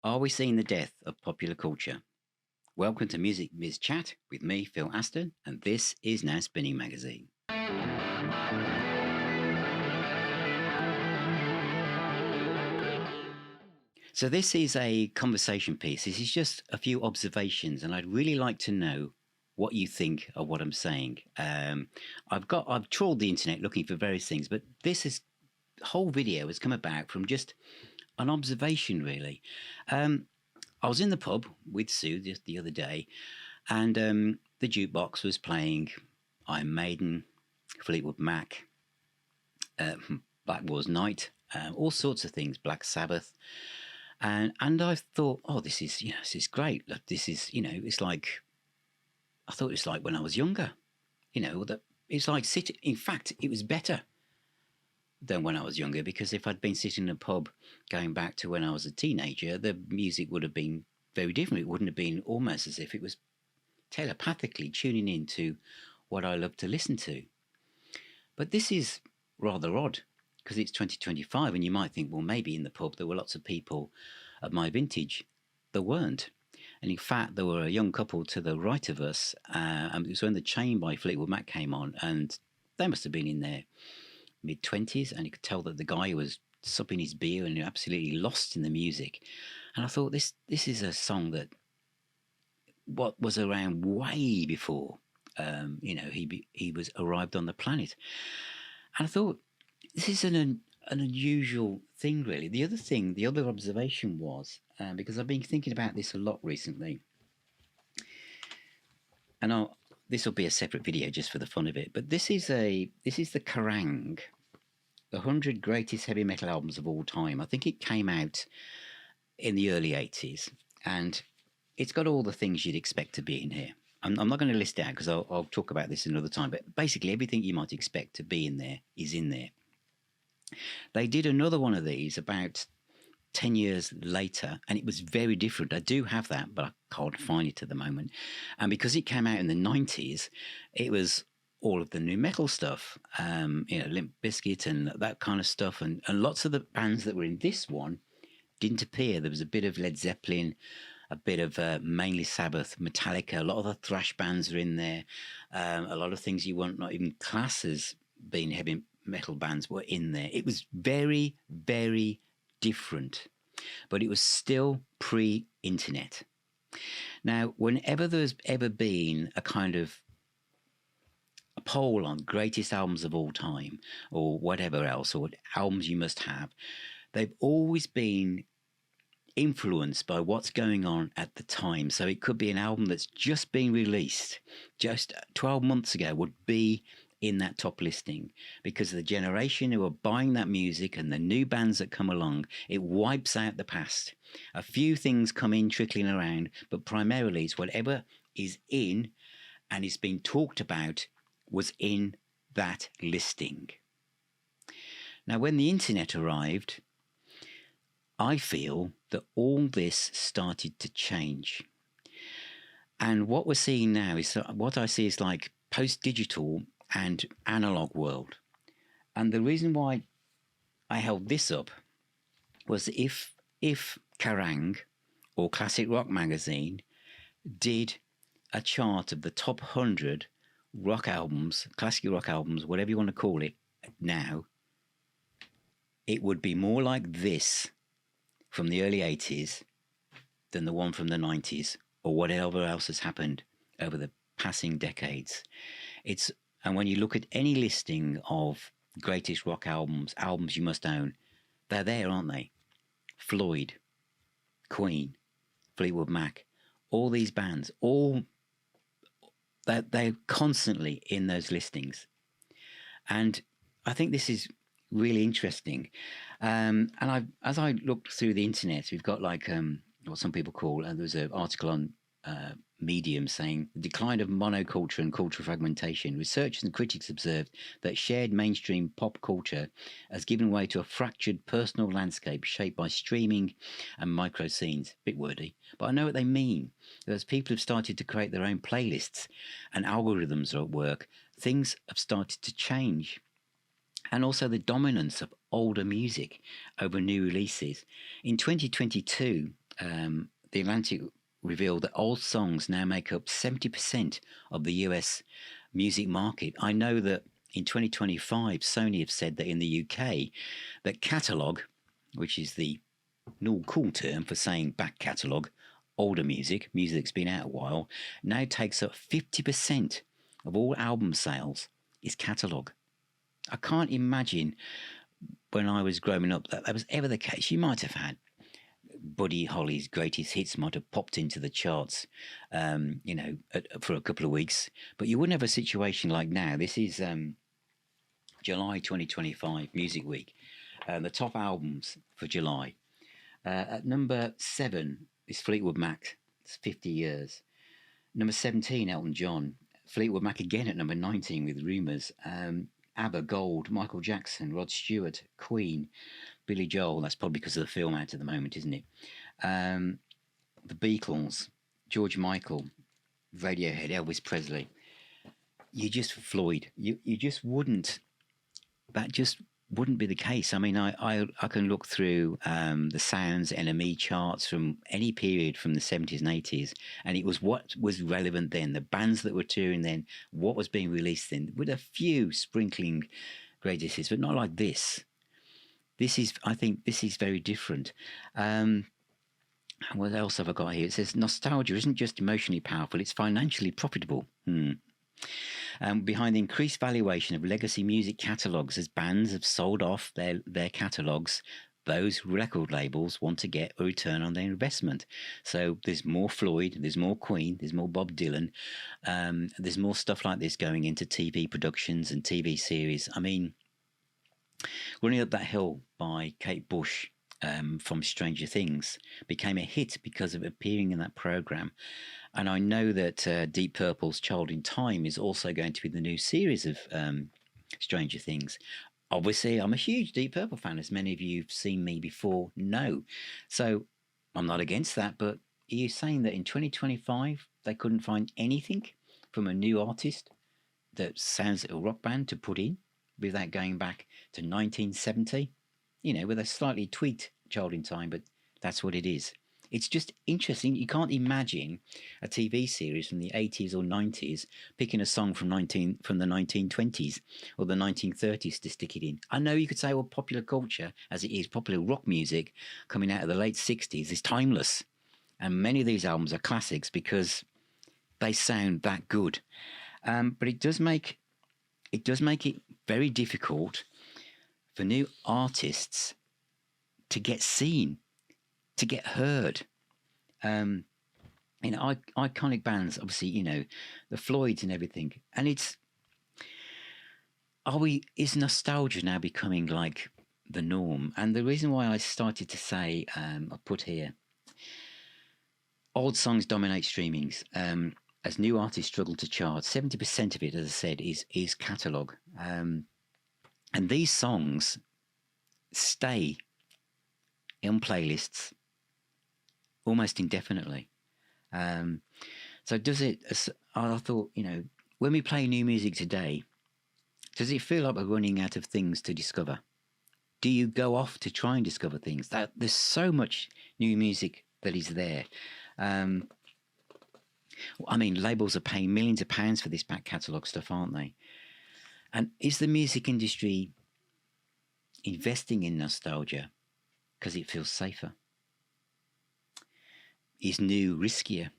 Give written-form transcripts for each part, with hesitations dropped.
Are we seeing the death of popular culture? Welcome to Music Biz Chat with me, Phil Aston, and this is Now Spinning Magazine. So, this is a conversation piece. This is just a few observations, and I'd really like to know what you think of what I'm saying. I've trawled the internet looking for various things, but whole video has come about from just an observation, really. I was in the pub with Sue the other day, and the jukebox was playing Iron Maiden, Fleetwood Mac, uh, Black Wars Night, all sorts of things, Black Sabbath, and I thought, oh, this is great. Look, this is it's like I thought it's like when I was younger. That it's like sitting. In fact, it was better than when I was younger, because if I'd been sitting in a pub going back to when I was a teenager, the music would have been very different. It wouldn't have been almost as if it was telepathically tuning into what I love to listen to. But this is rather odd because it's 2025, and you might think, well, maybe in the pub there were lots of people of my vintage. There weren't. And in fact, there were a young couple to the right of us. And it was when The Chain by Fleetwood Mac came on, and they must have been in their mid-20s, and you could tell that the guy was supping his beer and absolutely lost in the music. And I thought, this is a song that what was around way before he was arrived on the planet. And I thought, this is an unusual thing, really. The other observation was, because I've been thinking about this a lot recently, and this will be a separate video just for the fun of it, but this is the Kerrang, the 100 greatest heavy metal albums of all time. I think it came out in the early 80s, and it's got all the things you'd expect to be in here. I'm not going to list it out because I'll talk about this another time, but basically everything you might expect to be in there is in there. They did another one of these about 10 years later, and it was very different. I do have that, but I can't find it at the moment. And because it came out in the 90s, it was all of the new metal stuff, Limp Bizkit and that kind of stuff. And lots of the bands that were in this one didn't appear. There was a bit of Led Zeppelin, a bit of mainly Sabbath, Metallica. A lot of the thrash bands are in there. A lot of things you won't not even class as being heavy metal bands were in there. It was very, very different, but it was still pre-internet. Now, whenever there's ever been a kind of a poll on greatest albums of all time or whatever else, or albums you must have, they've always been influenced by what's going on at the time. So it could be an album that's just been released just 12 months ago would be in that top listing, because the generation who are buying that music and the new bands that come along, it wipes out the past. A few things come in trickling around, but primarily it's whatever is in and is being talked about was in that listing. Now, when the internet arrived, I feel that all this started to change. And what we're seeing now is what I see is like post-digital and analog world. And the reason why I held this up was if Kerrang or Classic Rock Magazine did a chart of the top 100 rock albums, classic rock albums, whatever you want to call it now, it would be more like this from the early 80s than the one from the 90s or whatever else has happened over the passing decades. And when you look at any listing of greatest rock albums you must own, they're there, aren't they? Floyd, Queen, Fleetwood Mac, all these bands, they're constantly in those listings. And I think this is really interesting. And as I looked through the internet, we've got like what some people call, there was an article on Medium saying the decline of monoculture and cultural fragmentation. Researchers and critics observed that shared mainstream pop culture has given way to a fractured personal landscape shaped by streaming and micro scenes. Bit wordy, but I know what they mean. As people have started to create their own playlists and algorithms are at work, things have started to change. And also the dominance of older music over new releases. In 2022, The Atlantic revealed that old songs now make up 70% of the US music market. I know that in 2025, Sony have said that in the UK, that catalogue, which is the cool term for saying back catalogue, older music that's been out a while, now takes up 50% of all album sales is catalogue. I can't imagine when I was growing up that was ever the case. You might have had Buddy Holly's greatest hits might have popped into the charts, for a couple of weeks, but you wouldn't have a situation like now. This is July 2025 Music Week. The top albums for July. At number 7 is Fleetwood Mac. It's 50 years. Number 17, Elton John. Fleetwood Mac again at number 19 with Rumours. ABBA, Gold, Michael Jackson, Rod Stewart, Queen, Billy Joel. That's probably because of the film out at the moment, isn't it? The Beatles, George Michael, Radiohead, Elvis Presley. Floyd. You just wouldn't. That just wouldn't be the case. I mean, I can look through the Sounds NME charts from any period from the 70s and 80s, and it was what was relevant then, the bands that were touring then, what was being released then, with a few sprinkling greatest hits, but not like this. I think this is very different. What else have I got here? It says, nostalgia isn't just emotionally powerful, it's financially profitable. Behind the increased valuation of legacy music catalogues as bands have sold off their catalogues, those record labels want to get a return on their investment. So there's more Floyd, there's more Queen, there's more Bob Dylan, there's more stuff like this going into TV productions and TV series. I mean, Running Up That Hill by Kate Bush from Stranger Things became a hit because of appearing in that programme. And I know that Deep Purple's Child in Time is also going to be the new series of Stranger Things. Obviously, I'm a huge Deep Purple fan, as many of you who've seen me before know. So I'm not against that, but are you saying that in 2025 they couldn't find anything from a new artist that sounds like a rock band to put in without going back to 1970? With a slightly tweaked Child in Time, but that's what it is. It's just interesting. You can't imagine a TV series from the 80s or 90s picking a song from the 1920s or the 1930s to stick it in. I know you could say, well, popular culture, as it is, popular rock music coming out of the late 60s is timeless. And many of these albums are classics because they sound that good. But it does make it very difficult for new artists to get seen, to get heard. Iconic bands, obviously, the Floyds and everything. And is nostalgia now becoming like the norm? And the reason why I started to say, I put here, old songs dominate streamings. As new artists struggle to chart, 70% of it, as I said, is catalogue. And these songs stay on playlists almost indefinitely. So does it, I thought, when we play new music today, does it feel like we're running out of things to discover? Do you go off to try and discover things? There's so much new music that is there. Labels are paying millions of pounds for this back catalogue stuff, aren't they? And is the music industry investing in nostalgia because it feels safer? Is new riskier?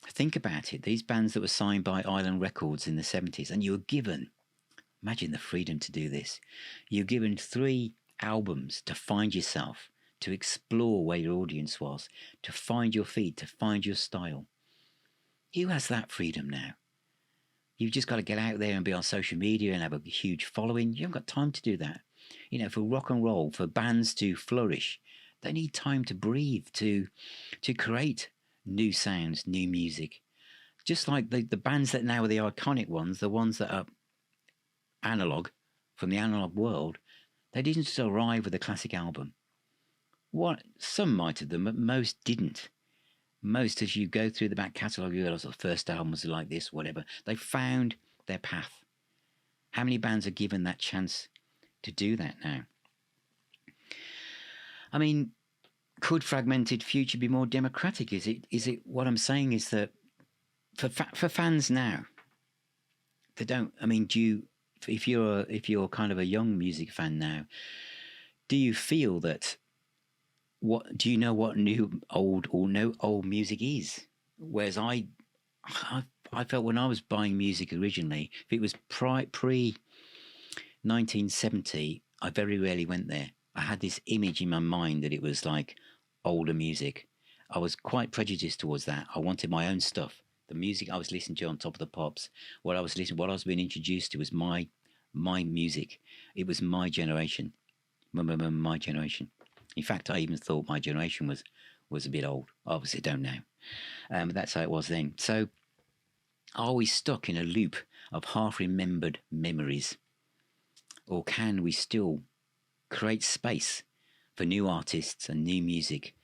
Think about it. These bands that were signed by Island Records in the 70s, and you were given, imagine the freedom to do this. You're given 3 albums to find yourself, to explore where your audience was, to find your feet, to find your style. Who has that freedom now? You've just got to get out there and be on social media and have a huge following. You haven't got time to do that. For rock and roll, for bands to flourish, they need time to breathe, to create new sounds, new music. Just like the bands that now are the iconic ones, the ones that are analog, from the analog world, they didn't just arrive with a classic album. Some might have them, but most didn't. Most, as you go through the back catalogue, you realize the first album was like this, whatever. They found their path. How many bands are given that chance to do that now? could fragmented future be more democratic? Is it what I'm saying is that for fans now, they don't. I mean, if you're kind of a young music fan now, do you feel that what do you know what new old or no old music is? Whereas I felt when I was buying music originally, if it was pre 1970, I very rarely went there. I had this image in my mind that it was like older music. I was quite prejudiced towards that. I wanted my own stuff. The music I was listening to on Top of the Pops, what I was being introduced to was my music. It was my generation, my generation. In fact, I even thought my generation was a bit old. Obviously, I don't know. But that's how it was then. So, are we stuck in a loop of half-remembered memories? Or can we still create space for new artists and new music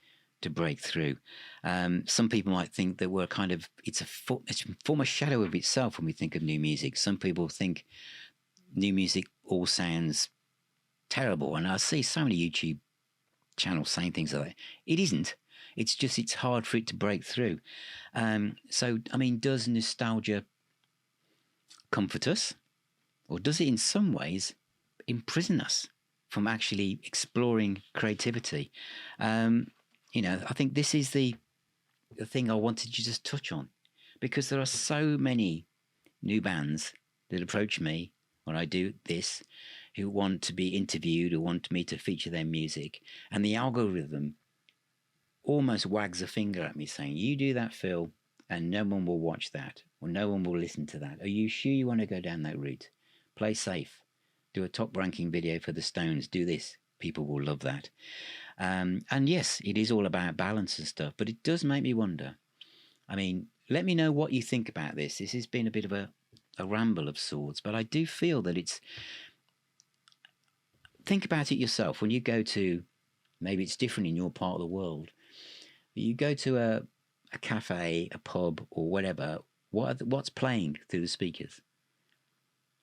to break through? Some people might think that we're kind of, it's a form a shadow of itself when we think of new music. Some people think new music all sounds terrible. And I see so many YouTube channels saying things like that. It isn't. It's just, it's hard for it to break through. So, I mean, does nostalgia comfort us? Or does it in some ways imprison us from actually exploring creativity? I think this is the thing I wanted to just touch on, because there are so many new bands that approach me when I do this, who want to be interviewed, who want me to feature their music, and the algorithm almost wags a finger at me saying, you do that, Phil, and no one will watch that, or no one will listen to that. Are you sure you want to go down that route? Play safe. Do a top-ranking video for the Stones. Do this. People will love that. And yes, it is all about balance and stuff, but it does make me wonder. I mean, let me know what you think about this. This has been a bit of a ramble of sorts, but I do feel that it's... Think about it yourself. When you go to... Maybe it's different in your part of the world. You go to a cafe, a pub, or whatever. What's playing through the speakers?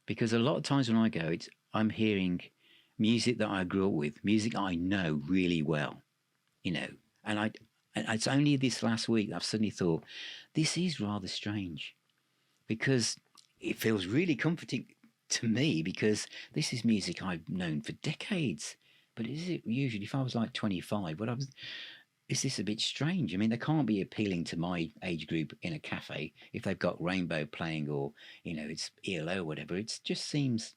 Because a lot of times when I go, I'm hearing music that I grew up with, music I know really well, and it's only this last week that I've suddenly thought, this is rather strange, because it feels really comforting to me, because this is music I've known for decades. But is it usually, if I was like 25, is this a bit strange? I mean, they can't be appealing to my age group in a cafe if they've got Rainbow playing, or, it's ELO or whatever. It just seems,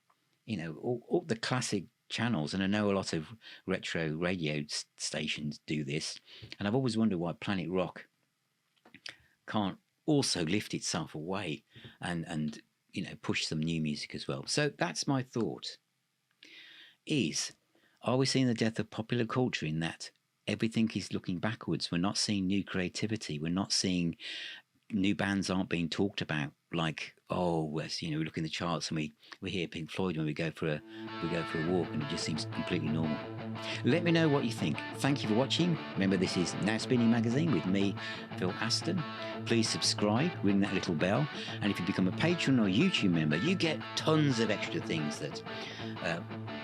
all the classic channels, and I know a lot of retro radio stations do this, and I've always wondered why Planet Rock can't also lift itself away and push some new music as well. So that's my thought. Are we seeing the death of popular culture in that everything is looking backwards? We're not seeing new creativity. We're not seeing new bands aren't being talked about. Like, we look in the charts and we hear Pink Floyd when we go for a walk, and it just seems completely normal. Let me know what you think. Thank you for watching. Remember, this is Now Spinning Magazine with me, Phil Aston. Please subscribe, ring that little bell, and if you become a patron or YouTube member, you get tons of extra things that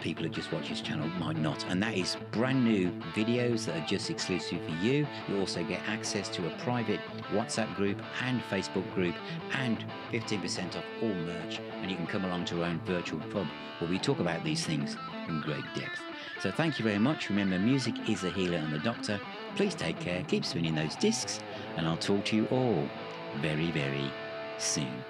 people who just watch this channel might not, and that is brand new videos that are just exclusive for you. You also get access to a private WhatsApp group and Facebook group, and 15% off all merch, and you can come along to our own virtual pub where we talk about these things in great depth. So thank you very much. Remember, music is the healer and the doctor. Please take care, keep spinning those discs, and I'll talk to you all very, very soon.